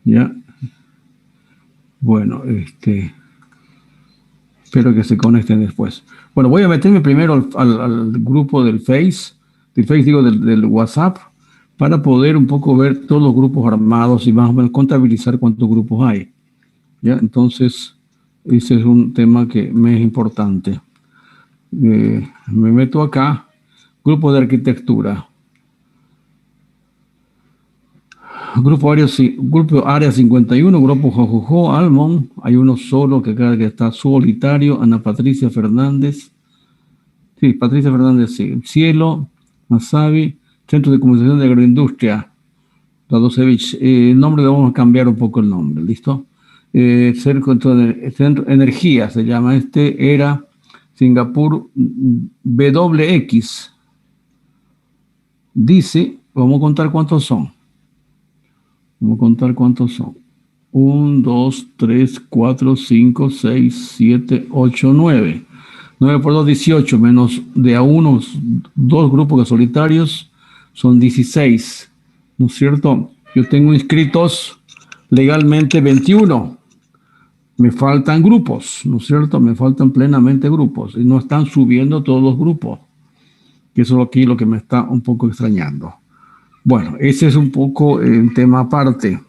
Ya, bueno, espero que se conecten después. Bueno, voy a meterme primero al grupo del Face, digo, del WhatsApp, para poder un poco ver todos los grupos armados y más o menos contabilizar cuántos grupos hay. ¿Ya? Entonces, ese es un tema que me es importante. Me meto acá, grupo de arquitectura. Grupo Área 51, Grupo Jojojo, Almon. Hay uno solo que está solitario, Ana Patricia Fernández. Sí, Patricia Fernández, sí. Cielo, Masabi, Centro de Comunicación de Agroindustria, Radosevich. El nombre le vamos a cambiar un poco el nombre, ¿listo? Centro Energía se llama era Singapur WX. Dice, vamos a contar cuántos son. Vamos a contar cuántos son. 1, 2, 3, 4, 5, 6, 7, 8, 9. 9 por 2, 18, menos de a unos dos grupos de solitarios, son 16. ¿No es cierto? Yo tengo inscritos legalmente 21. Me faltan grupos, ¿no es cierto? Me faltan plenamente grupos. Y no están subiendo todos los grupos. Que eso es aquí lo que me está un poco extrañando. Bueno, ese es un poco un tema aparte.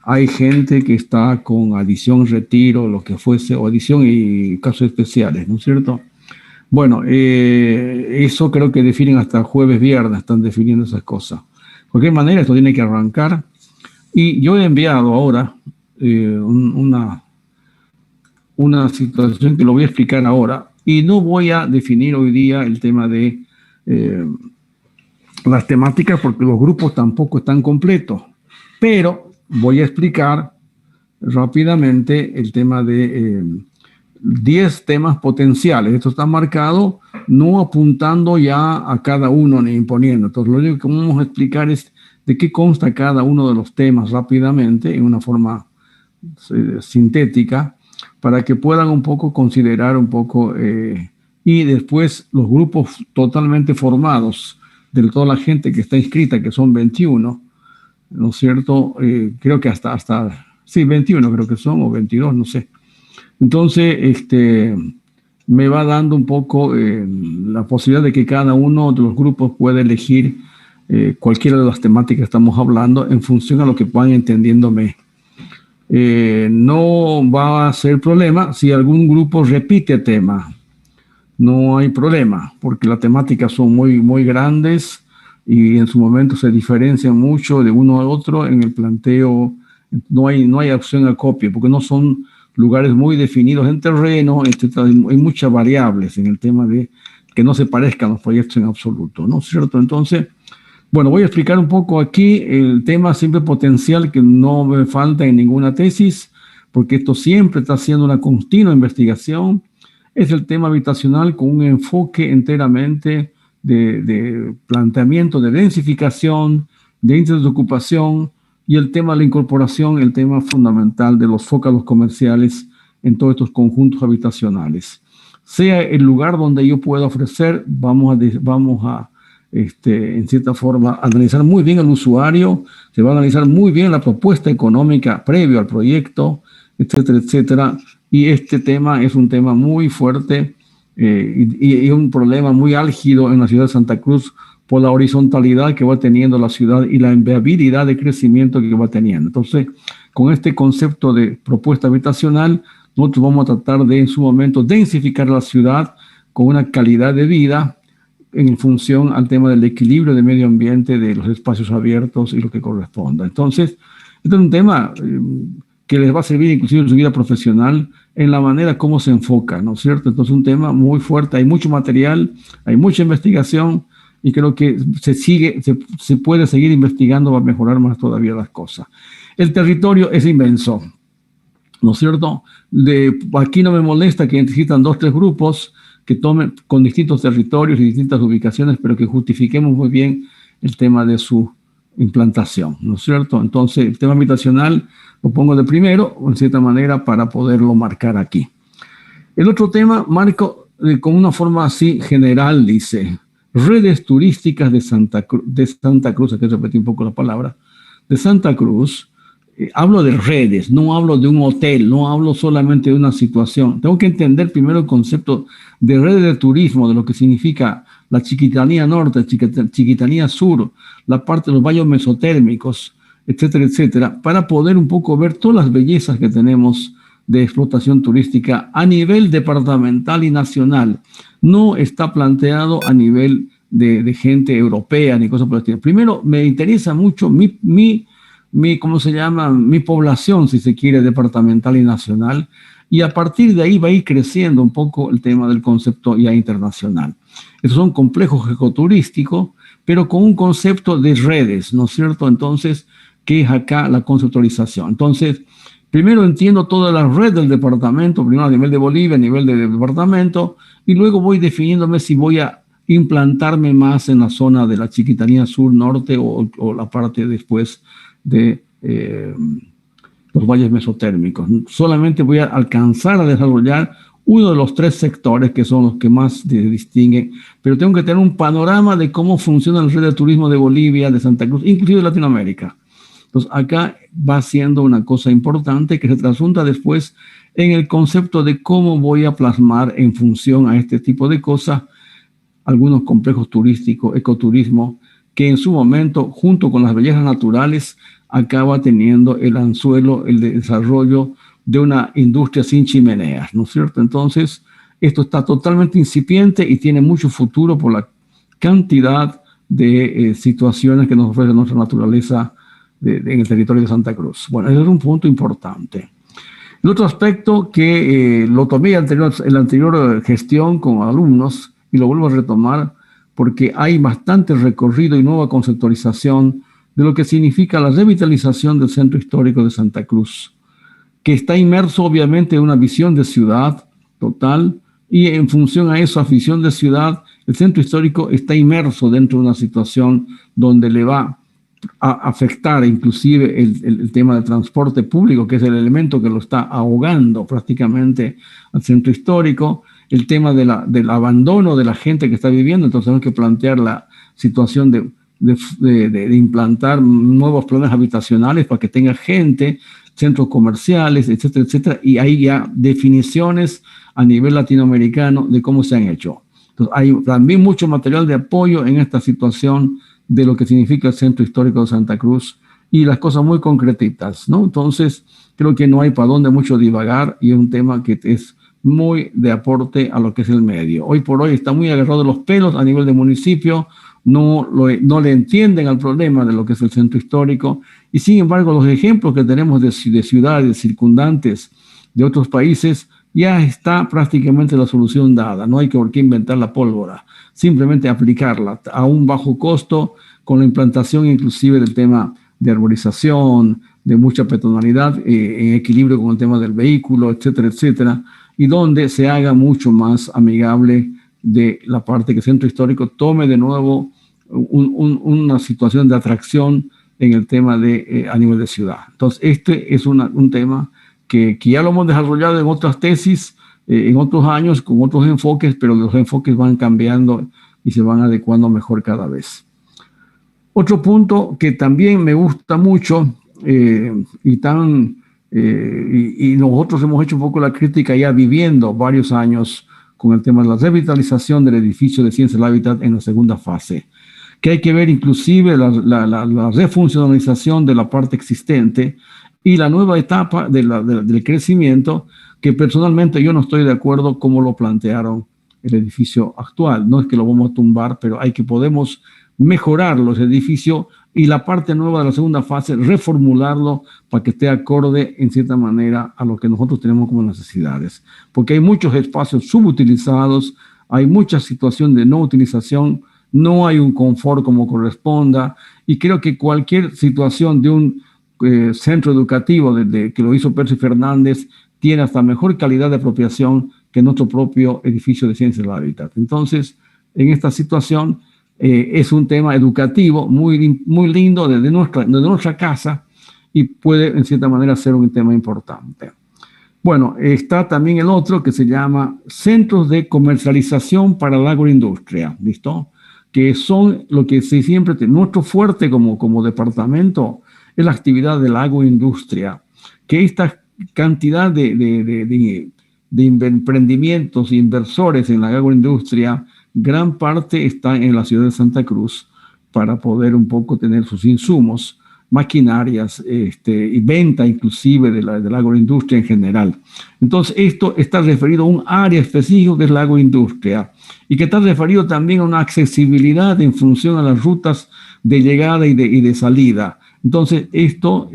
Hay gente que está con adición, retiro, lo que fuese, o adición y casos especiales, ¿no es cierto? Bueno, eso creo que definen hasta jueves, viernes, están definiendo esas cosas. De cualquier manera, esto tiene que arrancar. Y yo he enviado ahora una situación que lo voy a explicar ahora. Y no voy a definir hoy día el tema de las temáticas porque los grupos tampoco están completos. Pero voy a explicar rápidamente el tema de 10 temas potenciales. Esto está marcado no apuntando ya a cada uno ni imponiendo. Entonces, lo único que vamos a explicar es de qué consta cada uno de los temas rápidamente, en una forma sintética, para que puedan un poco considerar un poco, y después los grupos totalmente formados de toda la gente que está inscrita, que son 21, ¿no es cierto? Creo que sí, 21 creo que son, o 22, no sé. Entonces, me va dando un poco la posibilidad de que cada uno de los grupos pueda elegir cualquiera de las temáticas que estamos hablando en función a lo que van entendiéndome. No va a ser problema si algún grupo repite tema. No hay problema, porque las temáticas son muy, muy grandes y en su momento se diferencian mucho de uno a otro en el planteo. No hay opción a copia, porque no son lugares muy definidos en terreno, etc. Hay muchas variables en el tema de que no se parezcan los proyectos en absoluto, ¿no es cierto? Entonces, bueno, voy a explicar un poco aquí el tema siempre potencial que no me falta en ninguna tesis, porque esto siempre está siendo una continua investigación. Es el tema habitacional con un enfoque enteramente de planteamiento de densificación, de índices de ocupación y el tema de la incorporación, el tema fundamental de los zócalos comerciales en todos estos conjuntos habitacionales. Sea el lugar donde yo pueda ofrecer, vamos a en cierta forma, analizar muy bien al usuario, se va a analizar muy bien la propuesta económica previo al proyecto, etcétera, etcétera. Y este tema es un tema muy fuerte y un problema muy álgido en la ciudad de Santa Cruz por la horizontalidad que va teniendo la ciudad y la viabilidad de crecimiento que va teniendo. Entonces, con este concepto de propuesta habitacional, nosotros vamos a tratar de, en su momento, densificar la ciudad con una calidad de vida en función al tema del equilibrio de medio ambiente, de los espacios abiertos y lo que corresponda. Entonces, este es un tema que les va a servir inclusive en su vida profesional en la manera como se enfoca, ¿no es cierto? Entonces, un tema muy fuerte, hay mucho material, hay mucha investigación y creo que se puede seguir investigando para mejorar más todavía las cosas. El territorio es inmenso, ¿no es cierto? Aquí no me molesta que existan 2 o 3 grupos que tomen con distintos territorios y distintas ubicaciones, pero que justifiquemos muy bien el tema de su implantación, ¿no es cierto? Entonces, el tema habitacional lo pongo de primero, en cierta manera, para poderlo marcar aquí. El otro tema, marco con una forma así general, dice, redes turísticas de Santa Cruz, aquí repetí un poco la palabra, de Santa Cruz, hablo de redes, no hablo de un hotel, no hablo solamente de una situación. Tengo que entender primero el concepto de redes de turismo, de lo que significa la Chiquitanía Norte, Chiquitanía Sur, la parte de los valles mesotérmicos, etcétera, etcétera, para poder un poco ver todas las bellezas que tenemos de explotación turística a nivel departamental y nacional. No está planteado a nivel de gente europea ni cosas por el estilo. Primero, me interesa mucho ¿cómo se llama? Mi población, si se quiere, departamental y nacional, y a partir de ahí va a ir creciendo un poco el tema del concepto ya internacional. Estos son complejos ecoturísticos, pero con un concepto de redes, ¿no es cierto? Entonces, ¿qué es acá la conceptualización? Entonces, primero entiendo toda la red del departamento, primero a nivel de Bolivia, a nivel de departamento, y luego voy definiéndome si voy a implantarme más en la zona de la Chiquitanía Sur, Norte o la parte después de los valles mesotérmicos. Solamente voy a alcanzar a desarrollar uno de los tres sectores que son los que más distinguen, pero tengo que tener un panorama de cómo funciona la red de turismo de Bolivia, de Santa Cruz, inclusive de Latinoamérica. Entonces, acá va siendo una cosa importante que se trasunta después en el concepto de cómo voy a plasmar en función a este tipo de cosas algunos complejos turísticos, ecoturismo, que en su momento, junto con las bellezas naturales, acaba teniendo el anzuelo, el desarrollo de una industria sin chimeneas, ¿no es cierto? Entonces, esto está totalmente incipiente y tiene mucho futuro por la cantidad de situaciones que nos ofrece nuestra naturaleza en el territorio de Santa Cruz. Bueno, ese es un punto importante. El otro aspecto que lo tomé en la anterior gestión con alumnos y lo vuelvo a retomar porque hay bastante recorrido y nueva conceptualización de lo que significa la revitalización del centro histórico de Santa Cruz, que está inmerso obviamente en una visión de ciudad total y en función a esa visión de ciudad, el centro histórico está inmerso dentro de una situación donde le va a afectar inclusive el tema del transporte público, que es el elemento que lo está ahogando prácticamente al centro histórico, el tema del abandono de la gente que está viviendo. Entonces tenemos que plantear la situación de implantar nuevos planes habitacionales para que tenga gente, centros comerciales, etcétera, etcétera, y hay ya definiciones a nivel latinoamericano de cómo se han hecho. Entonces hay también mucho material de apoyo en esta situación de lo que significa el Centro Histórico de Santa Cruz y las cosas muy concretitas, ¿no? Entonces, creo que no hay para dónde mucho divagar y es un tema que es muy de aporte a lo que es el medio. Hoy por hoy está muy agarrado de los pelos a nivel de municipio, no le entienden al problema de lo que es el centro histórico y sin embargo los ejemplos que tenemos de ciudades circundantes de otros países ya está prácticamente la solución dada, no hay por qué inventar la pólvora, simplemente aplicarla a un bajo costo con la implantación inclusive del tema de arborización, de mucha peatonalidad en equilibrio con el tema del vehículo, etcétera, etcétera, y donde se haga mucho más amigable de la parte que el centro histórico tome de nuevo una situación de atracción en el tema a nivel de ciudad. Entonces, este es un tema que ya lo hemos desarrollado en otras tesis, en otros años, con otros enfoques, pero los enfoques van cambiando y se van adecuando mejor cada vez. Otro punto que también me gusta mucho y nosotros hemos hecho un poco la crítica ya viviendo varios años con el tema de la revitalización del edificio de Ciencias del Hábitat en la segunda fase, que hay que ver inclusive la refuncionalización de la parte existente y la nueva etapa del crecimiento, que personalmente yo no estoy de acuerdo como lo plantearon el edificio actual. No es que lo vamos a tumbar, pero podemos mejorar los edificios y la parte nueva de la segunda fase, reformularlo para que esté acorde en cierta manera a lo que nosotros tenemos como necesidades. Porque hay muchos espacios subutilizados, hay mucha situación de no utilización, no hay un confort como corresponda y creo que cualquier situación de un centro educativo que lo hizo Percy Fernández tiene hasta mejor calidad de apropiación que nuestro propio edificio de Ciencias del Hábitat. Entonces, en esta situación es un tema educativo muy, muy lindo desde nuestra casa y puede en cierta manera ser un tema importante. Bueno, está también el otro que se llama Centros de Comercialización para la Agroindustria, ¿listo? Que son lo que siempre, nuestro fuerte como departamento es la actividad de la agroindustria, que esta cantidad de emprendimientos e inversores en la agroindustria, gran parte está en la ciudad de Santa Cruz para poder un poco tener sus insumos, maquinarias y venta inclusive de la agroindustria en general. Entonces, esto está referido a un área específica que es la agroindustria y que está referido también a una accesibilidad en función a las rutas de llegada y de salida. Entonces, esto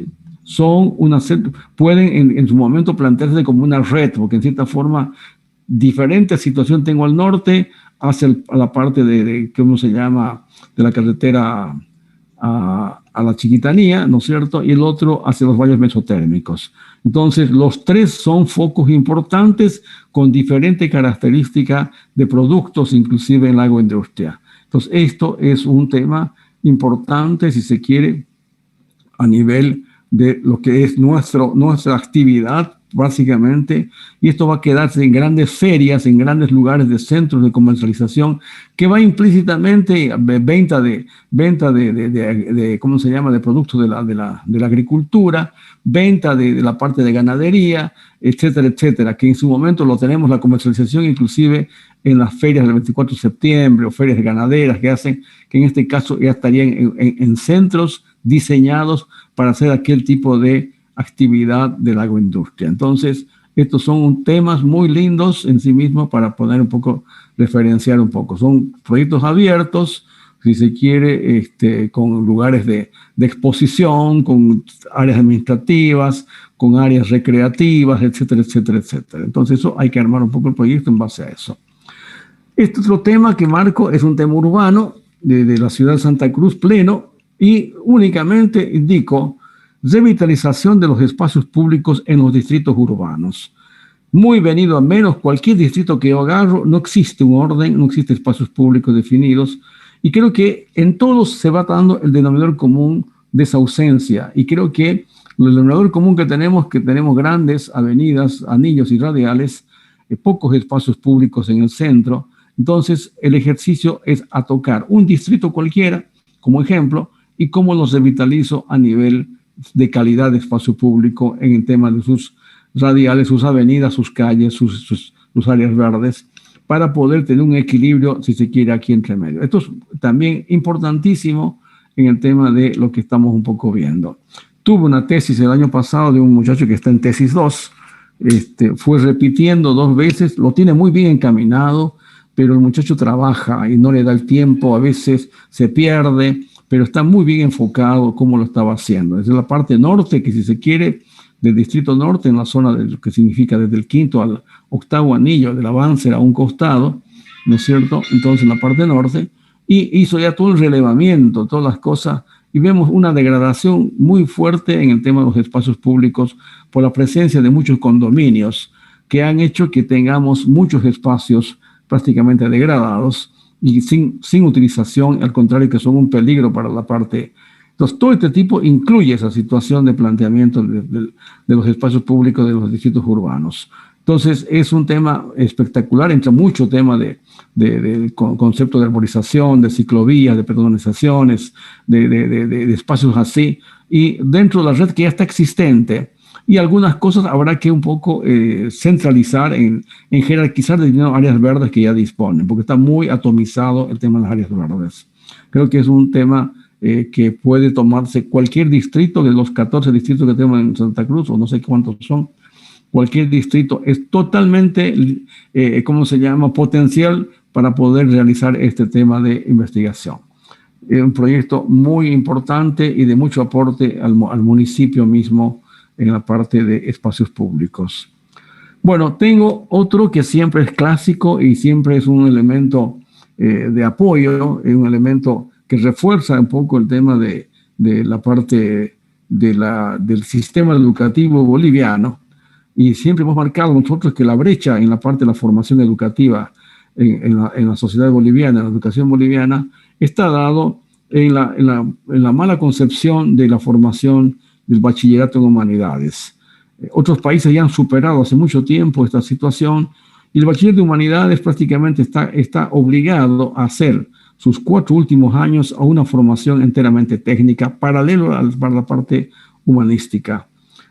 pueden en su momento plantearse como una red, porque en cierta forma diferente situación tengo al norte hacia la parte ¿cómo se llama?, de la carretera a la Chiquitanía, ¿no es cierto? Y el otro hacia los valles mesotérmicos. Entonces, los tres son focos importantes con diferente característica de productos, inclusive en la agroindustria. Entonces, esto es un tema importante, si se quiere, a nivel de lo que es nuestra actividad, básicamente, y esto va a quedarse en grandes ferias, en grandes lugares de centros de comercialización, que va implícitamente venta de ¿cómo se llama?, de productos de la agricultura, venta de la parte de ganadería, etcétera, etcétera, que en su momento lo tenemos la comercialización inclusive en las ferias del 24 de septiembre o ferias ganaderas que hacen, que en este caso ya estarían en centros diseñados para hacer aquel tipo de actividad de la agroindustria. Entonces, estos son temas muy lindos en sí mismos para poder un poco referenciar un poco. Son proyectos abiertos, si se quiere, con lugares de exposición, con áreas administrativas, con áreas recreativas, etcétera, etcétera, etcétera. Entonces, eso hay que armar un poco el proyecto en base a eso. Este otro tema que marco es un tema urbano de la ciudad de Santa Cruz pleno y únicamente indico revitalización de los espacios públicos en los distritos urbanos. Muy venido a menos, cualquier distrito que yo agarro, no existe un orden, no existe espacios públicos definidos, y creo que en todos se va dando el denominador común de esa ausencia, y creo que el denominador común que tenemos grandes avenidas, anillos y radiales, pocos espacios públicos en el centro. Entonces, el ejercicio es a tocar un distrito cualquiera, como ejemplo, y cómo los revitalizo a nivel de calidad de espacio público en el tema de sus radiales, sus avenidas, sus calles, sus áreas verdes, para poder tener un equilibrio, si se quiere, aquí entre medio. Esto es también importantísimo en el tema de lo que estamos un poco viendo. Tuve una tesis el año pasado de un muchacho que está en tesis 2, fue repitiendo 2 veces, lo tiene muy bien encaminado, pero el muchacho trabaja y no le da el tiempo, a veces se pierde, pero está muy bien enfocado cómo lo estaba haciendo. Desde la parte norte, que si se quiere, del distrito norte, en la zona de lo que significa desde el 5º al 8º anillo del avance a un costado, ¿no es cierto? Entonces, en la parte norte, y hizo ya todo el relevamiento, todas las cosas, y vemos una degradación muy fuerte en el tema de los espacios públicos por la presencia de muchos condominios que han hecho que tengamos muchos espacios prácticamente degradados y sin utilización, al contrario, que son un peligro para la parte. Entonces, todo este tipo incluye esa situación de planteamiento de los espacios públicos de los distritos urbanos. Entonces, es un tema espectacular, entra mucho tema de concepto de arborización, de ciclovías, de peatonalizaciones, de espacios así, y dentro de la red que ya está existente, y algunas cosas habrá que un poco centralizar en jerarquizar de áreas verdes que ya disponen, porque está muy atomizado el tema de las áreas verdes. Creo que es un tema que puede tomarse cualquier distrito de los 14 distritos que tenemos en Santa Cruz, o no sé cuántos son. Cualquier distrito es totalmente, ¿cómo se llama?, potencial para poder realizar este tema de investigación. Es un proyecto muy importante y de mucho aporte al municipio mismo en la parte de espacios públicos. Bueno, tengo otro que siempre es clásico y siempre es un elemento de apoyo, es un elemento que refuerza un poco el tema de la parte del sistema educativo boliviano. Y siempre hemos marcado nosotros que la brecha en la parte de la formación educativa en la sociedad boliviana, en la educación boliviana, está dado en la mala concepción de la formación del bachillerato en humanidades. Otros países ya han superado hace mucho tiempo esta situación y el bachiller de humanidades prácticamente está obligado a hacer sus 4 últimos años a una formación enteramente técnica, paralelo para la parte humanística.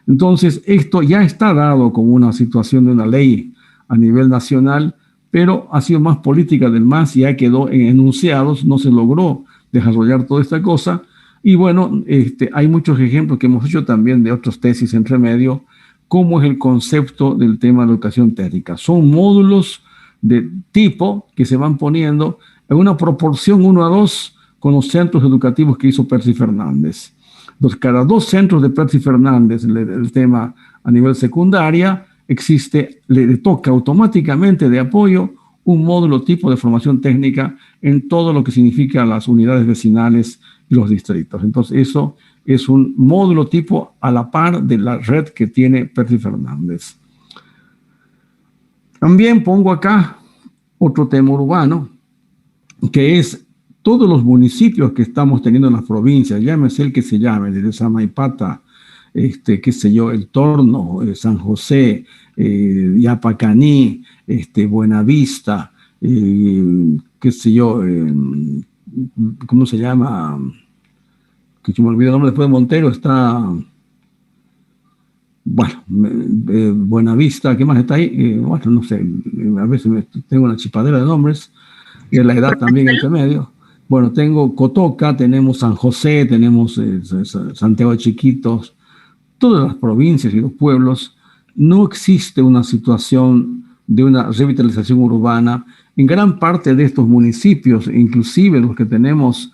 Entonces, esto ya está dado como una situación de una ley a nivel nacional, pero ha sido más política del MAS, ya quedó en enunciados, no se logró desarrollar toda esta cosa. Y bueno, hay muchos ejemplos que hemos hecho también de otras tesis entre medio, como es el concepto del tema de educación técnica. Son módulos de tipo que se van poniendo en una proporción 1 a 2 con los centros educativos que hizo Percy Fernández. Entonces, cada 2 centros de Percy Fernández, el tema a nivel secundaria, le toca automáticamente de apoyo un módulo tipo de formación técnica en todo lo que significa las unidades vecinales y los distritos. Entonces, eso es un módulo tipo a la par de la red que tiene Percy Fernández. También pongo acá otro tema urbano, que es todos los municipios que estamos teniendo en las provincias, llámese el que se llame, desde Samaipata, qué sé yo, El Torno, San José, Yapacaní, Buenavista, qué sé yo, ¿cómo se llama? Que yo me olvido el nombre, después de Montero está, bueno, Buenavista, ¿qué más está ahí? Bueno, no sé, a veces tengo una chipadera de nombres, y la edad también entre medio. Bueno, tengo Cotoca, tenemos San José, tenemos Santiago de Chiquitos, todas las provincias y los pueblos. No existe una situación de una revitalización urbana. En gran parte de estos municipios, inclusive los que tenemos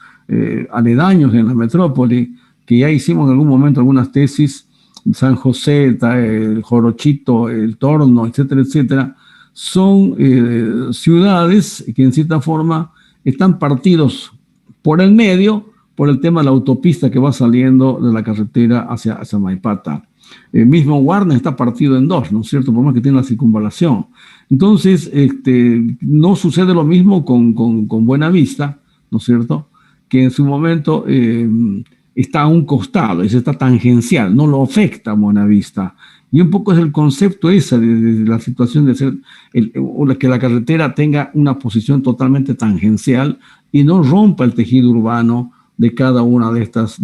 aledaños en la metrópoli, que ya hicimos en algún momento algunas tesis, San José, el Jorochito, el Torno, etcétera, etcétera, son ciudades que en cierta forma están partidos por el medio por el tema de la autopista que va saliendo de la carretera hacia Maipata. El mismo Guarne está partido en 2, ¿no es cierto? Por más que tiene la circunvalación. Entonces, no sucede lo mismo con Buenavista, ¿no es cierto? Que en su momento está a un costado, está tangencial, no lo afecta a Buenavista. Y un poco es el concepto ese de la situación de ser que la carretera tenga una posición totalmente tangencial y no rompa el tejido urbano de cada uno de estos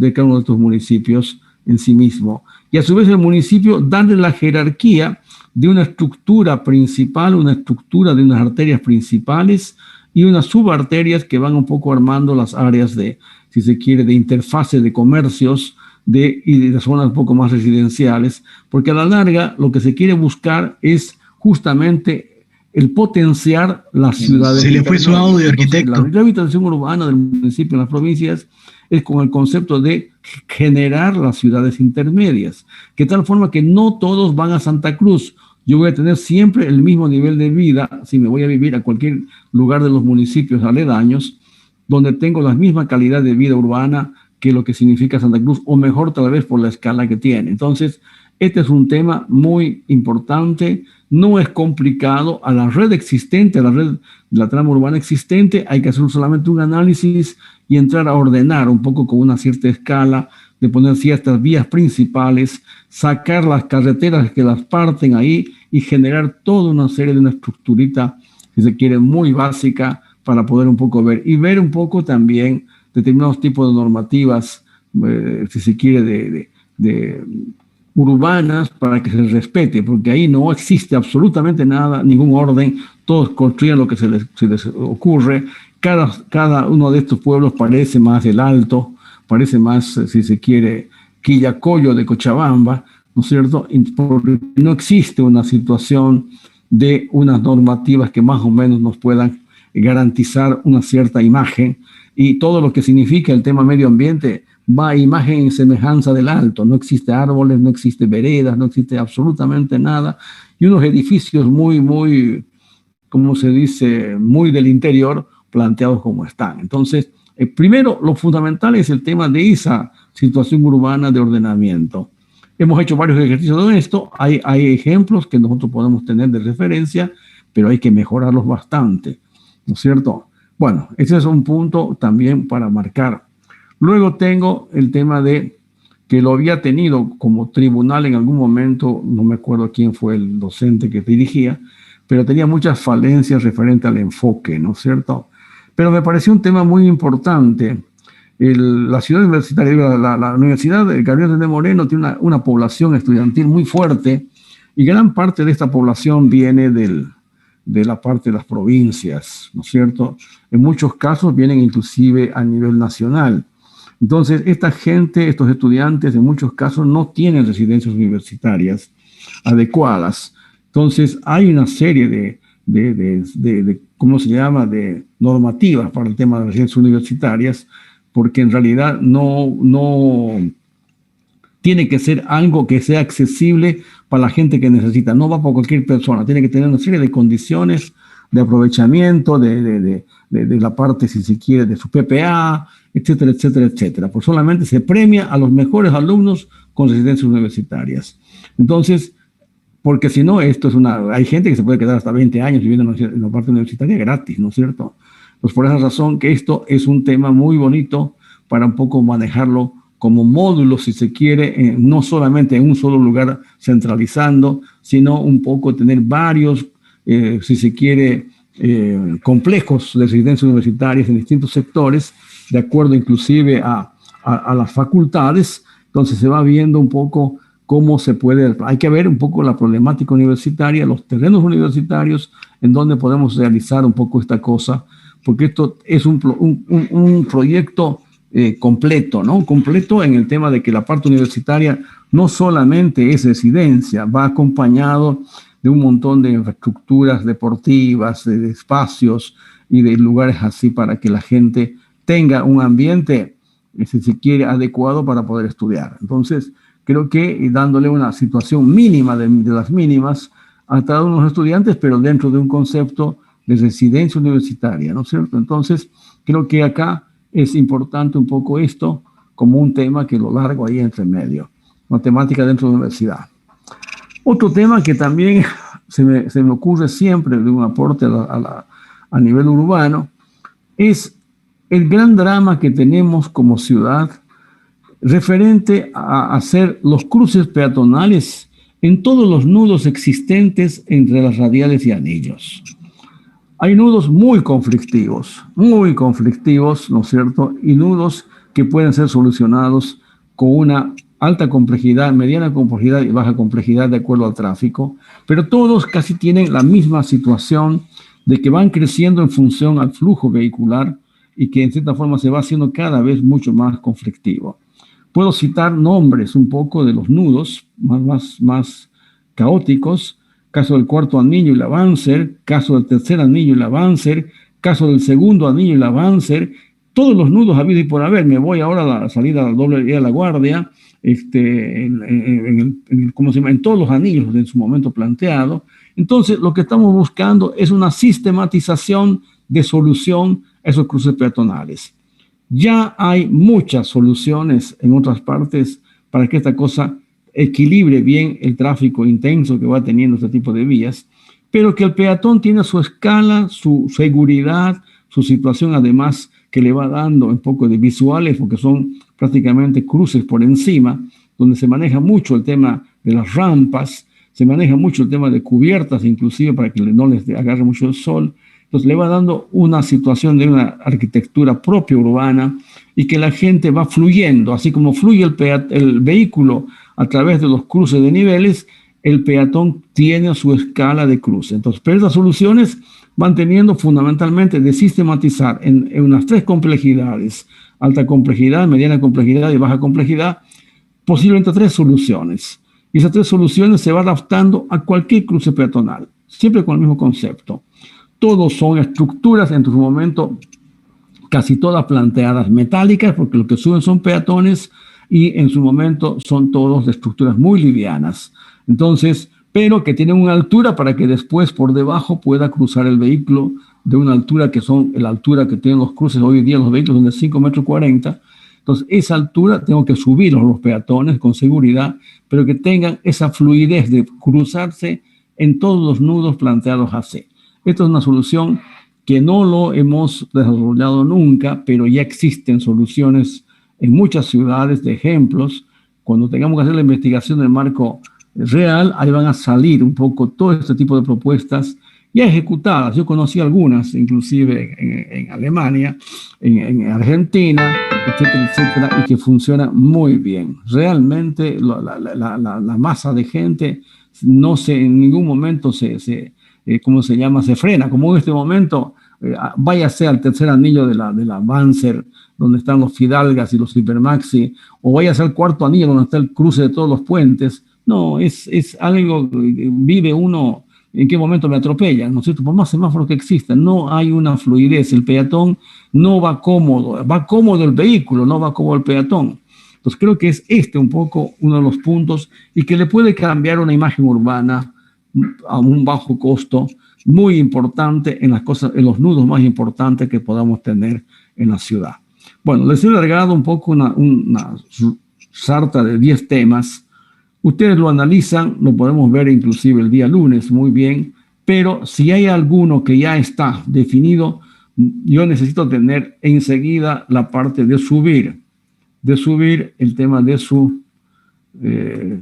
municipios en sí mismo. Y a su vez el municipio darle la jerarquía de una estructura principal, una estructura de unas arterias principales y unas subarterias que van un poco armando las áreas de, si se quiere, de interfase de comercios y de zonas un poco más residenciales, porque a la larga lo que se quiere buscar es justamente el potenciar las ciudades. Se le fue su audio, arquitecto. La revitalización urbana del municipio en las provincias es con el concepto de generar las ciudades intermedias, que de tal forma que no todos van a Santa Cruz. Yo voy a tener siempre el mismo nivel de vida si me voy a vivir a cualquier lugar de los municipios aledaños, donde tengo la misma calidad de vida urbana que lo que significa Santa Cruz, o mejor tal vez por la escala que tiene. Entonces, este es un tema muy importante, no es complicado. A la red existente, a la red de la trama urbana existente, hay que hacer solamente un análisis y entrar a ordenar un poco con una cierta escala, de poner ciertas vías principales, sacar las carreteras que las parten ahí y generar toda una serie de una estructurita, si se quiere, muy básica para poder un poco ver. Y ver un poco también determinados tipos de normativas, si se quiere, de urbanas para que se respete, porque ahí no existe absolutamente nada, ningún orden, todos construyen lo que se les ocurre. Cada uno de estos pueblos parece más el Alto, parece más, si se quiere, Quillacollo de Cochabamba, ¿no es cierto? Porque no existe una situación de unas normativas que más o menos nos puedan garantizar una cierta imagen, y todo lo que significa el tema medio ambiente va a imagen y semejanza del Alto. No existe árboles, no existe veredas, no existe absolutamente nada, y unos edificios muy, como se dice, muy del interior, planteados como están. Entonces, primero, lo fundamental es el tema de esa situación urbana de ordenamiento. Hemos hecho varios ejercicios de esto, hay ejemplos que nosotros podemos tener de referencia, pero hay que mejorarlos bastante, ¿no es cierto? Bueno, ese es un punto también para marcar. Luego tengo el tema de que lo había tenido como tribunal en algún momento, no me acuerdo quién fue el docente que dirigía, pero tenía muchas falencias referente al enfoque, ¿no es cierto? Pero me pareció un tema muy importante. La ciudad universitaria, la Universidad de Gabriel de Moreno tiene una población estudiantil muy fuerte y gran parte de esta población viene de la parte de las provincias, ¿no es cierto? En muchos casos vienen inclusive a nivel nacional. Entonces, esta gente, estos estudiantes, en muchos casos no tienen residencias universitarias adecuadas. Entonces, hay una serie ¿cómo se llama?, de normativas para el tema de las residencias universitarias, porque en realidad no tiene que ser algo que sea accesible para la gente que necesita. No va para cualquier persona. Tiene que tener una serie de condiciones de aprovechamiento de la parte, si se quiere, de su PPA, etcétera, etcétera, etcétera. Pues solamente se premia a los mejores alumnos con residencias universitarias. Entonces, porque si no, hay gente que se puede quedar hasta 20 años viviendo en la parte universitaria gratis, ¿no es cierto? Pues por esa razón que esto es un tema muy bonito para un poco manejarlo como módulo, si se quiere, no solamente en un solo lugar centralizando, sino un poco tener varios, si se quiere, complejos de residencias universitarias en distintos sectores, de acuerdo inclusive a las facultades. Entonces se va viendo un poco cómo se puede, hay que ver un poco la problemática universitaria, los terrenos universitarios, en donde podemos realizar un poco esta cosa, porque esto es un proyecto completo, ¿no? Completo en el tema de que la parte universitaria no solamente es residencia, va acompañado de un montón de infraestructuras deportivas, de espacios y de lugares así para que la gente tenga un ambiente, si se quiere, adecuado para poder estudiar. Entonces, creo que dándole una situación mínima de las mínimas a cada uno de los estudiantes, pero dentro de un concepto de residencia universitaria, ¿no es cierto? Entonces, creo que acá es importante un poco esto como un tema que lo largo ahí entre medio, matemática dentro de la universidad. Otro tema que también se me ocurre siempre de un aporte a nivel urbano es el gran drama que tenemos como ciudad referente a hacer los cruces peatonales en todos los nudos existentes entre las radiales y anillos. Hay nudos muy conflictivos, ¿no es cierto? Y nudos que pueden ser solucionados con una alta complejidad, mediana complejidad y baja complejidad de acuerdo al tráfico, pero todos casi tienen la misma situación de que van creciendo en función al flujo vehicular y que en cierta forma se va haciendo cada vez mucho más conflictivo. Puedo citar nombres un poco de los nudos más caóticos: caso del cuarto anillo y la Banzer, caso del tercer anillo y la Banzer, caso del segundo anillo y la Banzer, todos los nudos habidos y por haber. Me voy ahora a la salida del doble vía de La Guardia, ¿cómo se llama?, en todos los anillos en su momento planteado. Entonces, lo que estamos buscando es una sistematización de solución a esos cruces peatonales. Ya hay muchas soluciones en otras partes para que esta cosa equilibre bien el tráfico intenso que va teniendo este tipo de vías, pero que el peatón tiene su escala, su seguridad, su situación además que le va dando un poco de visuales, porque son prácticamente cruces por encima, donde se maneja mucho el tema de las rampas, se maneja mucho el tema de cubiertas, inclusive para que no les agarre mucho el sol. Entonces le va dando una situación de una arquitectura propia urbana y que la gente va fluyendo, así como fluye el vehículo a través de los cruces de niveles, el peatón tiene su escala de cruce. Entonces, pero esas soluciones van teniendo fundamentalmente de sistematizar en unas tres complejidades: alta complejidad, mediana complejidad y baja complejidad, posiblemente tres soluciones. Y esas tres soluciones se van adaptando a cualquier cruce peatonal, siempre con el mismo concepto. Todos son estructuras en su momento, casi todas planteadas metálicas, porque lo que suben son peatones, y en su momento son todos de estructuras muy livianas. Entonces, pero que tienen una altura para que después por debajo pueda cruzar el vehículo de una altura que son la altura que tienen los cruces hoy día, los vehículos son de 5,40 metros. Entonces, esa altura tengo que subirlos los peatones con seguridad, pero que tengan esa fluidez de cruzarse en todos los nudos planteados así. Esta es una solución que no lo hemos desarrollado nunca, pero ya existen soluciones en muchas ciudades de ejemplos. Cuando tengamos que hacer la investigación del marco real, ahí van a salir un poco todo este tipo de propuestas ya ejecutadas. Yo conocí algunas, inclusive en Alemania, en Argentina, etcétera, etcétera, y que funciona muy bien. Realmente la masa de gente no se, en ningún momento ¿cómo se llama? Se frena, como en este momento, váyase al tercer anillo de la Banzer, donde están los Fidalgas y los Hipermaxi, o váyase al cuarto anillo, donde está el cruce de todos los puentes. No, es algo, vive uno, en qué momento me atropellan, ¿no es cierto? Por más semáforos que existan, no hay una fluidez, el peatón no va cómodo el vehículo, no va cómodo el peatón. Entonces creo que es este un poco uno de los puntos y que le puede cambiar una imagen urbana a un bajo costo, muy importante en las cosas, en los nudos más importantes que podamos tener en la ciudad. Bueno, les he alargado un poco una sarta de 10 temas. Ustedes lo analizan, lo podemos ver inclusive el día lunes muy bien, pero si hay alguno que ya está definido, yo necesito tener enseguida la parte de subir el tema de su,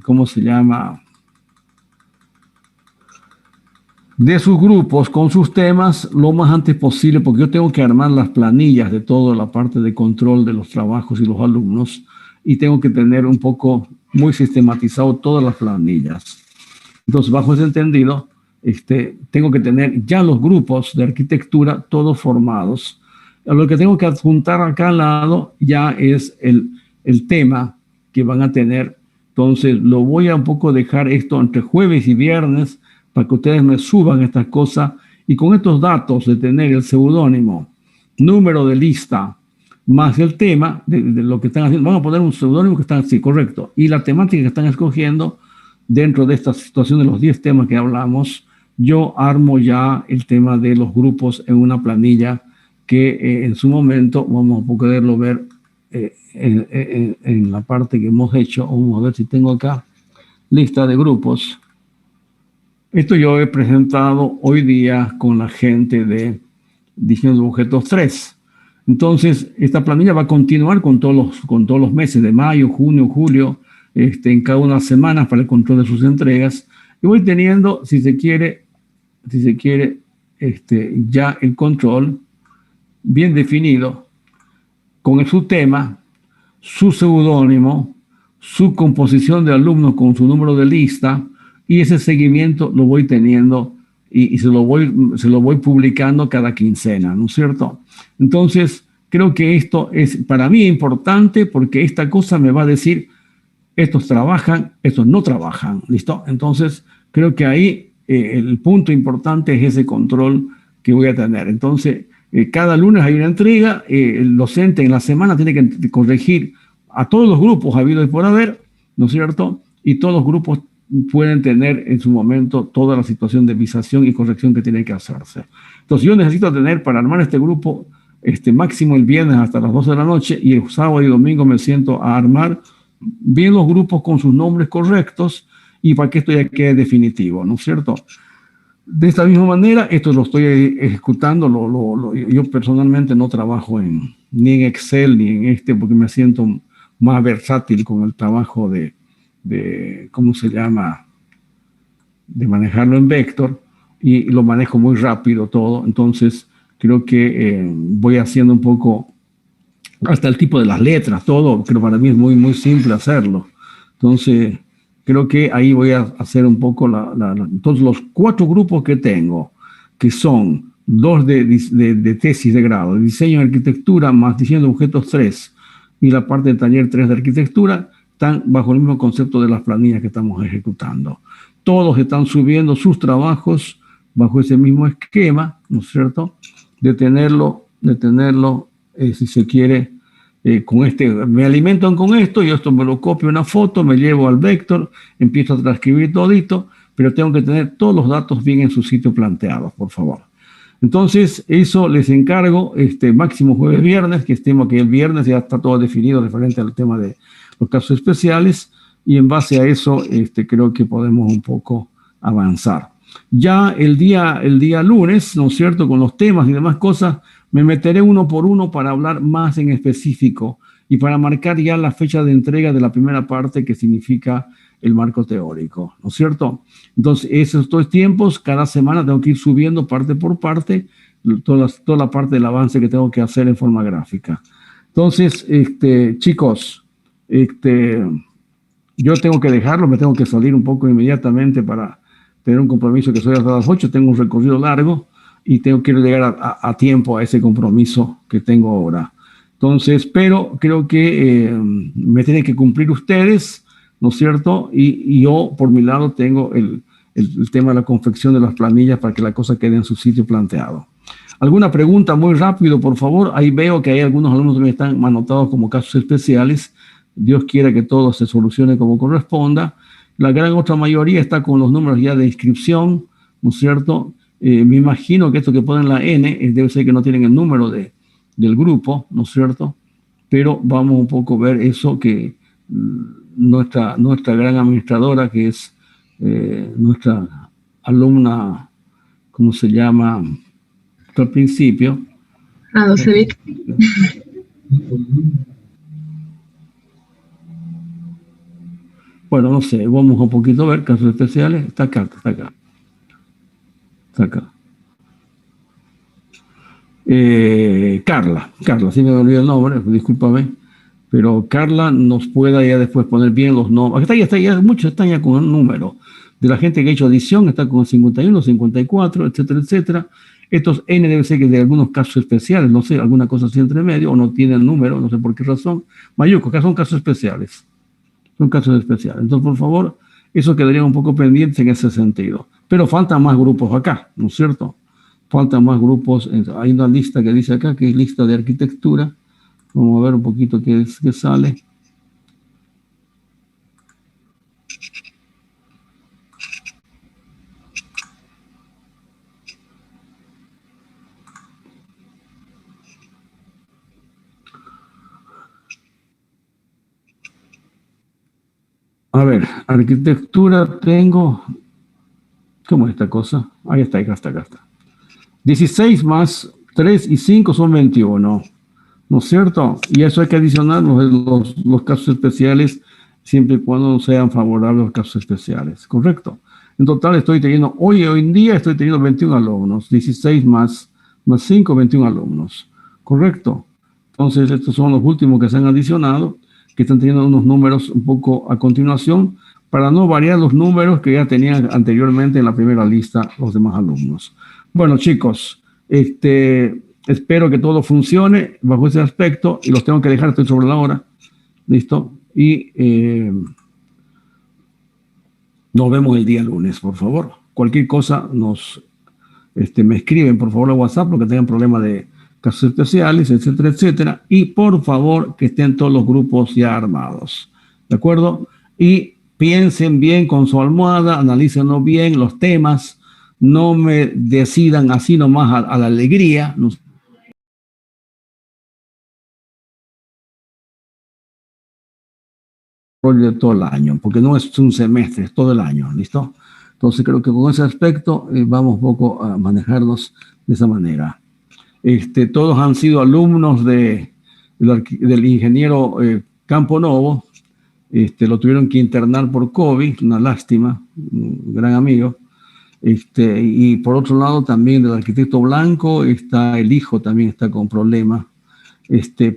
¿cómo se llama? De sus grupos con sus temas lo más antes posible, porque yo tengo que armar las planillas de toda la parte de control de los trabajos y los alumnos y tengo que tener un poco muy sistematizado todas las planillas. Entonces, bajo ese entendido, tengo que tener ya los grupos de arquitectura todos formados. Lo que tengo que adjuntar acá al lado ya es el tema que van a tener. Entonces, lo voy a un poco dejar esto entre jueves y viernes para que ustedes me suban estas cosas y con estos datos de tener el seudónimo, número de lista, más el tema de lo que están haciendo. Vamos a poner un seudónimo que está así, correcto. Y la temática que están escogiendo dentro de esta situación de los 10 temas que hablamos, yo armo ya el tema de los grupos en una planilla que en su momento vamos a poderlo ver en la parte que hemos hecho. Vamos a ver si tengo acá lista de grupos. Esto yo he presentado hoy día con la gente de diseño de objetos 3. Entonces, esta planilla va a continuar con todos los meses de mayo, junio, julio, en cada una de las semanas para el control de sus entregas. Y voy teniendo, si se quiere, ya el control bien definido con su tema, su seudónimo, su composición de alumnos con su número de lista, y ese seguimiento lo voy teniendo y se lo voy publicando cada quincena, ¿no es cierto? Entonces, creo que esto es para mí importante porque esta cosa me va a decir, estos trabajan, estos no trabajan, ¿listo? Entonces, creo que ahí el punto importante es ese control que voy a tener. Entonces, cada lunes hay una entrega, el docente en la semana tiene que corregir a todos los grupos habidos y por haber, ¿no es cierto? Y todos los grupos pueden tener en su momento toda la situación de visación y corrección que tiene que hacerse. Entonces yo necesito tener para armar este grupo máximo el viernes hasta las 12 de la noche y el sábado y domingo me siento a armar bien los grupos con sus nombres correctos y para que esto ya quede definitivo, ¿no es cierto? De esta misma manera, esto lo estoy ejecutando, yo personalmente no trabajo ni en Excel ni en porque me siento más versátil con el trabajo de ¿cómo se llama? De manejarlo en vector y lo manejo muy rápido todo. Entonces, creo que voy haciendo un poco hasta el tipo de las letras, todo, pero para mí es muy, muy simple hacerlo. Entonces, creo que ahí voy a hacer un poco entonces, los 4 grupos que tengo, que son 2 de tesis de grado, de diseño de arquitectura más diseño de objetos 3 y la parte de taller 3 de arquitectura, están bajo el mismo concepto de las planillas que estamos ejecutando. Todos están subiendo sus trabajos bajo ese mismo esquema, ¿no es cierto? De tenerlo, si se quiere, me alimentan con esto, yo esto me lo copio una foto, me llevo al vector, empiezo a transcribir todito, pero tengo que tener todos los datos bien en su sitio planteados, por favor. Entonces, eso les encargo, máximo jueves, viernes, que estemos que el viernes ya está todo definido referente al tema de los casos especiales, y en base a eso creo que podemos un poco avanzar. Ya el día lunes, ¿no es cierto?, con los temas y demás cosas, me meteré uno por uno para hablar más en específico y para marcar ya la fecha de entrega de la primera parte, que significa el marco teórico, ¿no es cierto? Entonces, esos dos tiempos, cada semana tengo que ir subiendo parte por parte toda la parte del avance que tengo que hacer en forma gráfica. Entonces, chicos, yo tengo que dejarlo, me tengo que salir un poco inmediatamente para tener un compromiso que soy hasta las 8, tengo un recorrido largo y tengo que llegar a tiempo a ese compromiso que tengo ahora. Entonces, pero creo que me tienen que cumplir ustedes, ¿no es cierto? Y yo, por mi lado, tengo el tema de la confección de las planillas para que la cosa quede en su sitio planteado. ¿Alguna pregunta muy rápido, por favor? Ahí veo que hay algunos alumnos que están anotados como casos especiales. Dios quiera que todo se solucione como corresponda. La gran otra mayoría está con los números ya de inscripción, ¿no es cierto? Me imagino que esto que ponen la N debe ser que no tienen el número del grupo, ¿no es cierto? Pero vamos un poco a ver eso que nuestra gran administradora, que es nuestra alumna, ¿cómo se llama? Al principio. Docevic. Bueno, no sé, vamos un poquito a ver casos especiales. Está acá, está acá. Está acá. Carla, sí me olvidé el nombre, discúlpame, pero Carla nos pueda ya después poner bien los nombres. Muchos están ya con el número. De la gente que ha hecho adición está con 51, 54, etcétera, etcétera. Estos N debe ser que de algunos casos especiales, no sé, alguna cosa así entre medio, o no tienen número, no sé por qué razón. Mayuco, acá son casos especiales. Son casos especiales. Entonces, por favor, eso quedaría un poco pendiente en ese sentido. Pero faltan más grupos acá, ¿no es cierto? Faltan más grupos. Hay una lista que dice acá, que es lista de arquitectura. Vamos a ver un poquito qué sale. A ver, arquitectura tengo... ¿Cómo es esta cosa? Ahí está, acá está. 16 más 3 y 5 son 21, ¿no es cierto? Y eso hay que adicionar los casos especiales siempre y cuando sean favorables los casos especiales, ¿correcto? En total estoy teniendo, hoy en día estoy teniendo 21 alumnos, 16 más 5, 21 alumnos, ¿correcto? Entonces estos son los últimos que se han adicionado, que están teniendo unos números un poco a continuación, para no variar los números que ya tenían anteriormente en la primera lista los demás alumnos. Bueno, chicos, espero que todo funcione bajo ese aspecto y los tengo que dejar, estoy sobre la hora. ¿Listo? Y nos vemos el día lunes, por favor. Cualquier cosa me escriben, por favor, a WhatsApp, porque tengan problemas de casos especiales, etcétera, etcétera. Y por favor, que estén todos los grupos ya armados. ¿De acuerdo? Y piensen bien con su almohada, analícenlo bien los temas. No me decidan así nomás a la alegría. De todo el año, porque no es un semestre, es todo el año, ¿listo? Entonces creo que con ese aspecto vamos un poco a manejarnos de esa manera. Todos han sido alumnos del ingeniero Campo Novo. Lo tuvieron que internar por COVID, una lástima, un gran amigo. Y por otro lado también del arquitecto Blanco, el hijo también está con problemas.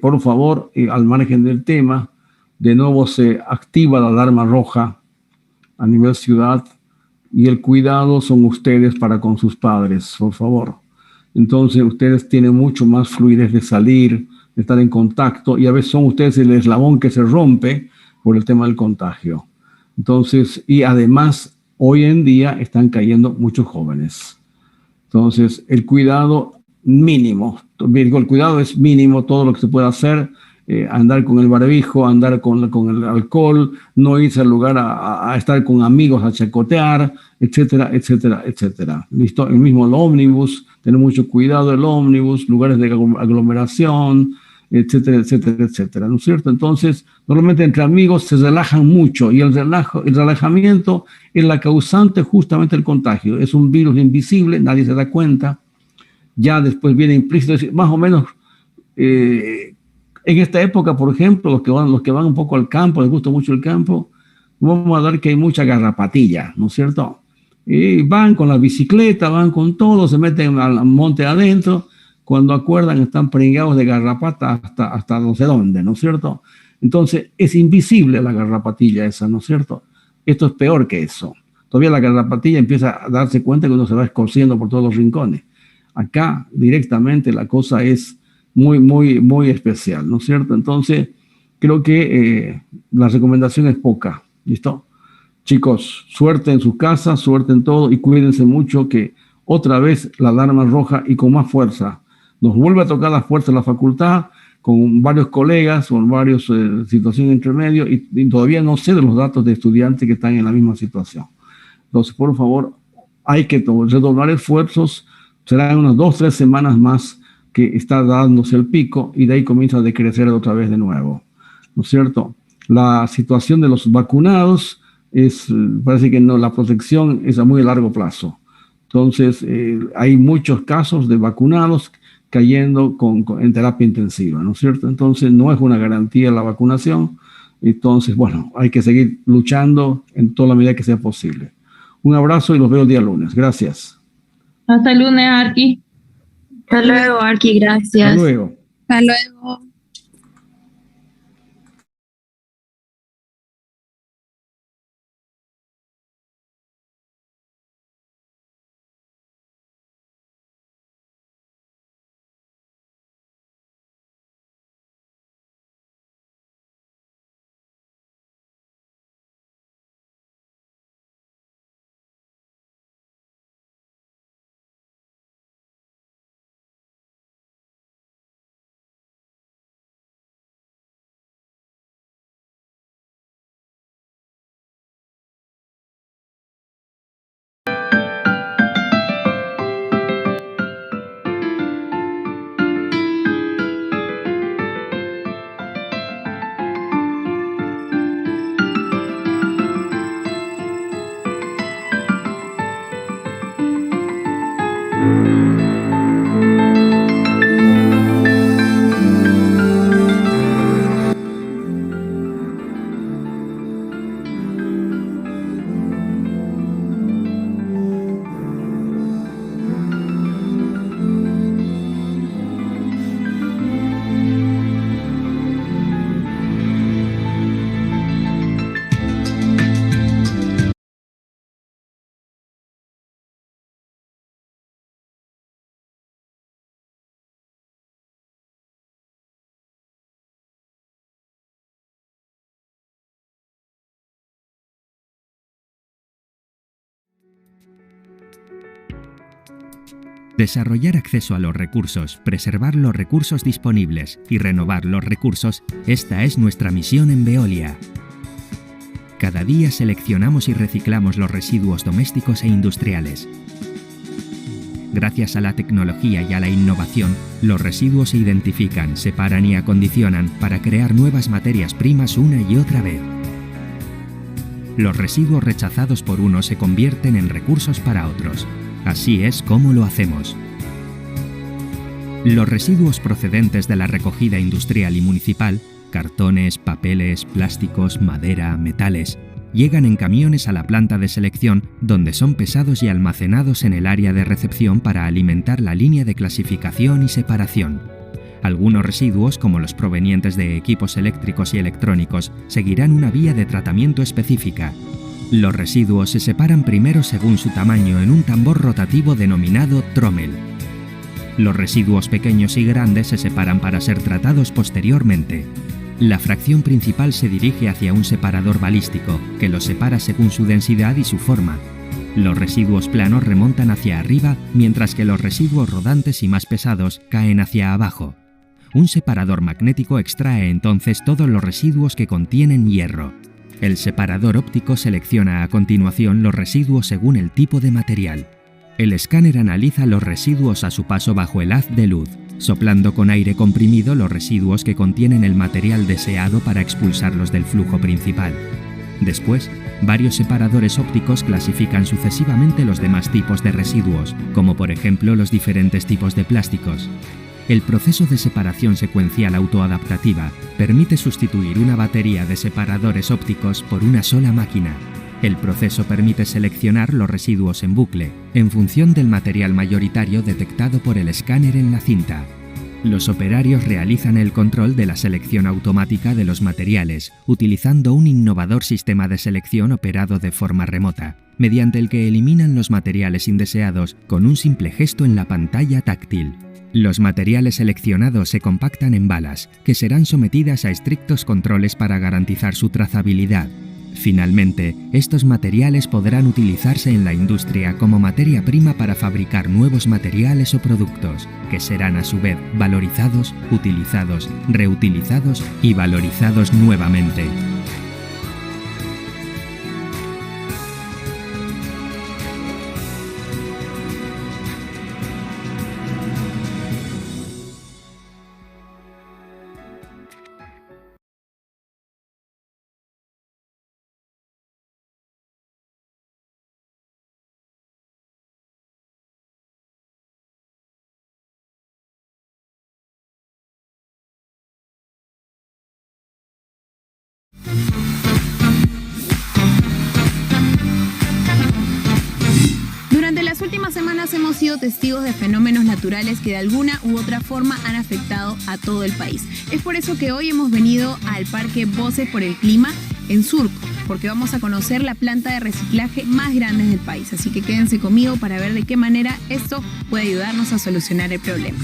Por favor, al margen del tema, de nuevo se activa la alarma roja a nivel ciudad y el cuidado son ustedes para con sus padres, por favor. Entonces ustedes tienen mucho más fluidez de salir, de estar en contacto y a veces son ustedes el eslabón que se rompe por el tema del contagio. Entonces, y además hoy en día están cayendo muchos jóvenes. Entonces, el cuidado mínimo, el cuidado es mínimo, todo lo que se puede hacer, andar con el barbijo, andar con el alcohol, no irse al lugar a estar con amigos, a chacotear, etcétera, etcétera, etcétera. ¿Listo? El mismo el ómnibus, tener mucho cuidado el ómnibus, lugares de aglomeración, etcétera, etcétera, etcétera, ¿no es cierto? Entonces, normalmente entre amigos se relajan mucho y el relajamiento es la causante justamente del contagio. Es un virus invisible, nadie se da cuenta. Ya después viene implícito, es decir, más o menos en esta época, por ejemplo, los que van un poco al campo, les gusta mucho el campo, vamos a ver que hay mucha garrapatilla, ¿no es cierto? Y van con la bicicleta, van con todo, se meten al monte adentro, cuando acuerdan están pringados de garrapata hasta no sé dónde, ¿no es cierto? Entonces es invisible la garrapatilla esa, ¿no es cierto? Esto es peor que eso. Todavía la garrapatilla empieza a darse cuenta que uno se va escociendo por todos los rincones. Acá directamente la cosa es muy especial, ¿no es cierto? Entonces creo que la recomendación es poca, ¿listo? Chicos, suerte en sus casas, suerte en todo y cuídense mucho que otra vez la alarma roja y con más fuerza. Nos vuelve a tocar la fuerza de la facultad con varios colegas, con varias situaciones entre medio y todavía no sé de los datos de estudiantes que están en la misma situación. Entonces, por favor, hay que redoblar esfuerzos. Serán unas 2 o 3 semanas más que está dándose el pico y de ahí comienza a decrecer otra vez de nuevo, ¿no es cierto? La situación de los vacunados parece que no, la protección es a muy largo plazo. Entonces, hay muchos casos de vacunados cayendo en terapia intensiva, ¿no es cierto? Entonces, no es una garantía la vacunación. Entonces, bueno, hay que seguir luchando en toda la medida que sea posible. Un abrazo y los veo el día lunes. Gracias. Hasta el lunes, Arqui. Hasta luego, Arqui, gracias. Hasta luego. Hasta luego. Desarrollar acceso a los recursos, preservar los recursos disponibles y renovar los recursos, esta es nuestra misión en Veolia. Cada día seleccionamos y reciclamos los residuos domésticos e industriales. Gracias a la tecnología y a la innovación, los residuos se identifican, separan y acondicionan para crear nuevas materias primas una y otra vez. Los residuos rechazados por unos se convierten en recursos para otros. Así es como lo hacemos. Los residuos procedentes de la recogida industrial y municipal, cartones, papeles, plásticos, madera, metales, llegan en camiones a la planta de selección, donde son pesados y almacenados en el área de recepción para alimentar la línea de clasificación y separación. Algunos residuos, como los provenientes de equipos eléctricos y electrónicos, seguirán una vía de tratamiento específica. Los residuos se separan primero según su tamaño en un tambor rotativo denominado trommel. Los residuos pequeños y grandes se separan para ser tratados posteriormente. La fracción principal se dirige hacia un separador balístico, que los separa según su densidad y su forma. Los residuos planos remontan hacia arriba, mientras que los residuos rodantes y más pesados caen hacia abajo. Un separador magnético extrae entonces todos los residuos que contienen hierro. El separador óptico selecciona a continuación los residuos según el tipo de material. El escáner analiza los residuos a su paso bajo el haz de luz, soplando con aire comprimido los residuos que contienen el material deseado para expulsarlos del flujo principal. Después, varios separadores ópticos clasifican sucesivamente los demás tipos de residuos, como por ejemplo los diferentes tipos de plásticos. El proceso de separación secuencial autoadaptativa permite sustituir una batería de separadores ópticos por una sola máquina. El proceso permite seleccionar los residuos en bucle, en función del material mayoritario detectado por el escáner en la cinta. Los operarios realizan el control de la selección automática de los materiales, utilizando un innovador sistema de selección operado de forma remota, mediante el que eliminan los materiales indeseados con un simple gesto en la pantalla táctil. Los materiales seleccionados se compactan en balas, que serán sometidas a estrictos controles para garantizar su trazabilidad. Finalmente, estos materiales podrán utilizarse en la industria como materia prima para fabricar nuevos materiales o productos, que serán a su vez valorizados, utilizados, reutilizados y valorizados nuevamente. Durante las últimas semanas hemos sido testigos de fenómenos naturales que de alguna u otra forma han afectado a todo el país. Es por eso que hoy hemos venido al Parque Voces por el Clima en Surco, porque vamos a conocer la planta de reciclaje más grande del país. Así que quédense conmigo para ver de qué manera esto puede ayudarnos a solucionar el problema.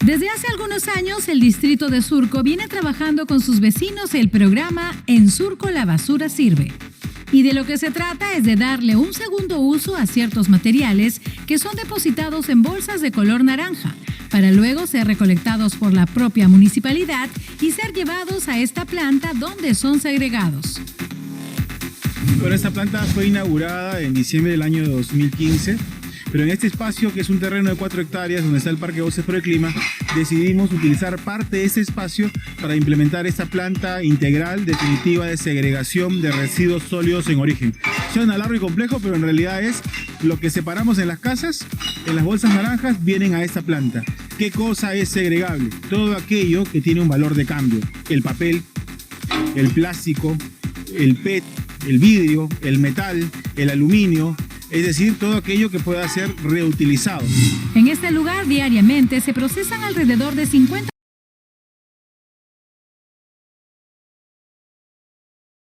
Desde hace algunos años, el distrito de Surco viene trabajando con sus vecinos el programa En Surco la basura sirve. Y de lo que se trata es de darle un segundo uso a ciertos materiales que son depositados en bolsas de color naranja, para luego ser recolectados por la propia municipalidad y ser llevados a esta planta donde son segregados. Bueno, esta planta fue inaugurada en diciembre del año 2015. Pero en este espacio, que es un terreno de 4 hectáreas donde está el Parque Voces por el Clima, decidimos utilizar parte de ese espacio para implementar esta planta integral definitiva de segregación de residuos sólidos en origen. Suena largo y complejo, pero en realidad es lo que separamos en las casas, en las bolsas naranjas, vienen a esta planta. ¿Qué cosa es segregable? Todo aquello que tiene un valor de cambio. El papel, el plástico, el PET, el vidrio, el metal, el aluminio, es decir, todo aquello que pueda ser reutilizado. En este lugar diariamente se procesan alrededor de 50